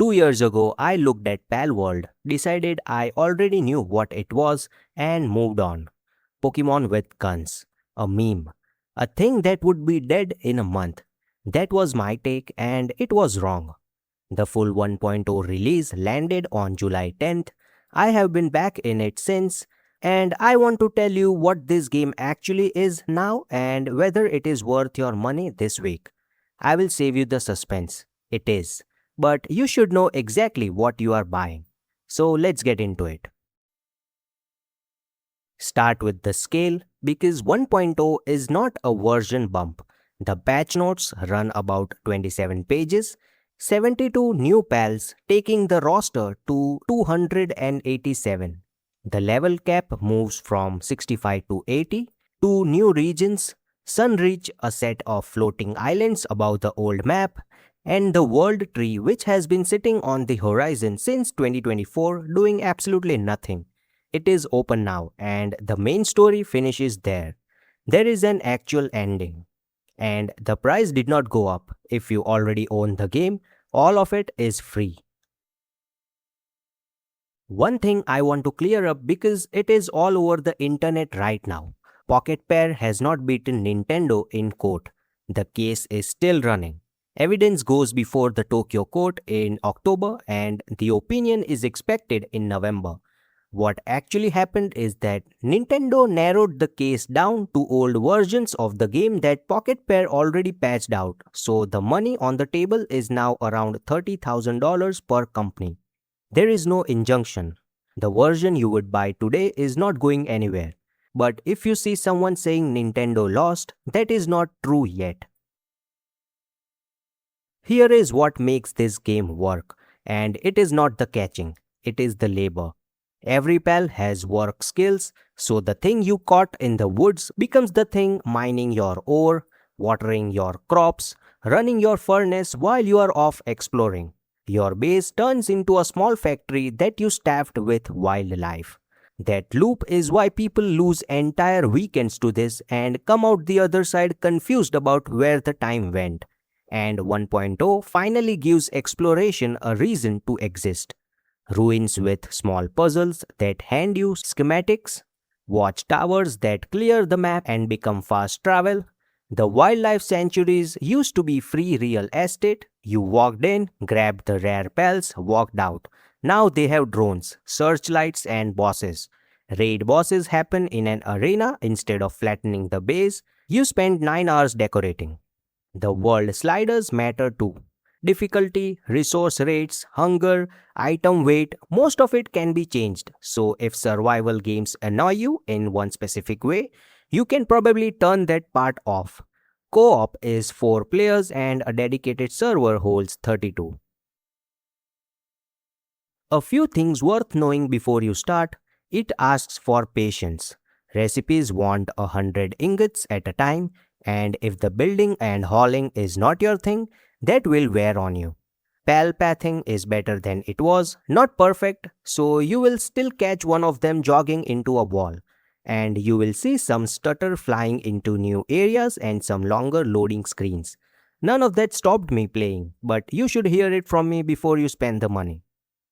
2 years ago, I looked at Palworld, decided I already knew what it was, and moved on. Pokemon with guns. A meme. A thing that would be dead in a month. That was my take, and it was wrong. The full 1.0 release landed on July 10th. I have been back in it since, and I want to tell you what this game actually is now and whether it is worth your money this week. I will save you the suspense. It is. But you should know exactly what you are buying. So let's get into it. Start with the scale because 1.0 is not a version bump. The patch notes run about 27 pages, 72 new pals taking the roster to 287. The level cap moves from 65 to 80, two new regions, Sunreach, a set of floating islands above the old map, and the world tree which has been sitting on the horizon since 2024 doing absolutely nothing. It is open now and the main story finishes there. There is an actual ending. And the price did not go up. If you already own the game, all of it is free. One thing I want to clear up because it is all over the internet right now. Pocketpair has not beaten Nintendo in court. The case is still running. Evidence goes before the Tokyo court in October and the opinion is expected in November. What actually happened is that Nintendo narrowed the case down to old versions of the game that Pocketpair already patched out, so the money on the table is now around $30,000 per company. There is no injunction. The version you would buy today is not going anywhere. But if you see someone saying Nintendo lost, that is not true yet. Here is what makes this game work, and it is not the catching, it is the labor. Every pal has work skills, so the thing you caught in the woods becomes the thing mining your ore, watering your crops, running your furnace while you are off exploring. Your base turns into a small factory that you staffed with wildlife. That loop is why people lose entire weekends to this and come out the other side confused about where the time went. And 1.0 finally gives exploration a reason to exist. Ruins with small puzzles that hand you schematics, watchtowers that clear the map and become fast travel. The wildlife sanctuaries used to be free real estate. You walked in, grabbed the rare pals, walked out. Now they have drones, searchlights, and bosses. Raid bosses happen in an arena instead of flattening the base. You spend 9 hours decorating. The world sliders matter too. Difficulty, resource rates, hunger, item weight, most of it can be changed. So if survival games annoy you in one specific way, you can probably turn that part off. Co-op is 4 players and a dedicated server holds 32. A few things worth knowing before you start. It asks for patience. Recipes want 100 ingots at a time, and if the building and hauling is not your thing, that will wear on you. Pal pathing is better than it was, not perfect, so you will still catch one of them jogging into a wall. And you will see some stutter flying into new areas and some longer loading screens. None of that stopped me playing, but you should hear it from me before you spend the money.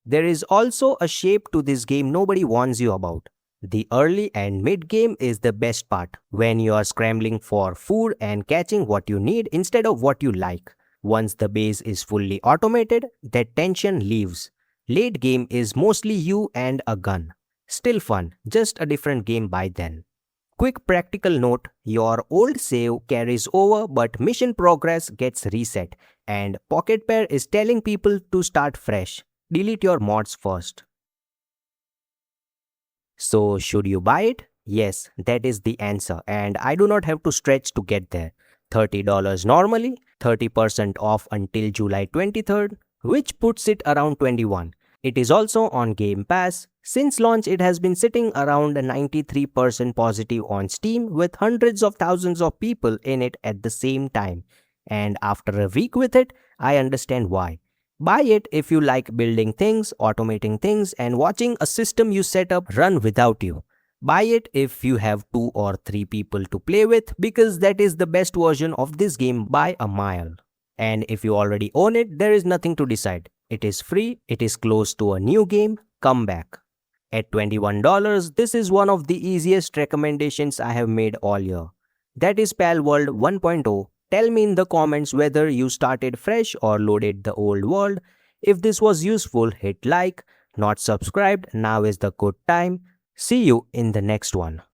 There is also a shape to this game nobody warns you about. The early and mid game is the best part, when you are scrambling for food and catching what you need instead of what you like. Once the base is fully automated, that tension leaves. Late game is mostly you and a gun. Still fun, just a different game by then. Quick practical note, your old save carries over but mission progress gets reset and Pocketpair is telling people to start fresh. Delete your mods first. So should you buy it? Yes, that is the answer and I do not have to stretch to get there. $30 normally, 30% off until July 23rd, which puts it around 21. It is also on Game Pass. Since launch, it has been sitting around 93% positive on Steam with hundreds of thousands of people in it at the same time. And after a week with it, I understand why. Buy it if you like building things, automating things, and watching a system you set up run without you. Buy it if you have 2 or 3 people to play with because that is the best version of this game by a mile. And if you already own it, there is nothing to decide. It is free, it is close to a new game, come back. At $21, this is one of the easiest recommendations I have made all year. That is Palworld 1.0. Tell me in the comments whether you started fresh or loaded the old world. If this was useful, hit like. Not subscribed, now is the good time. See you in the next one.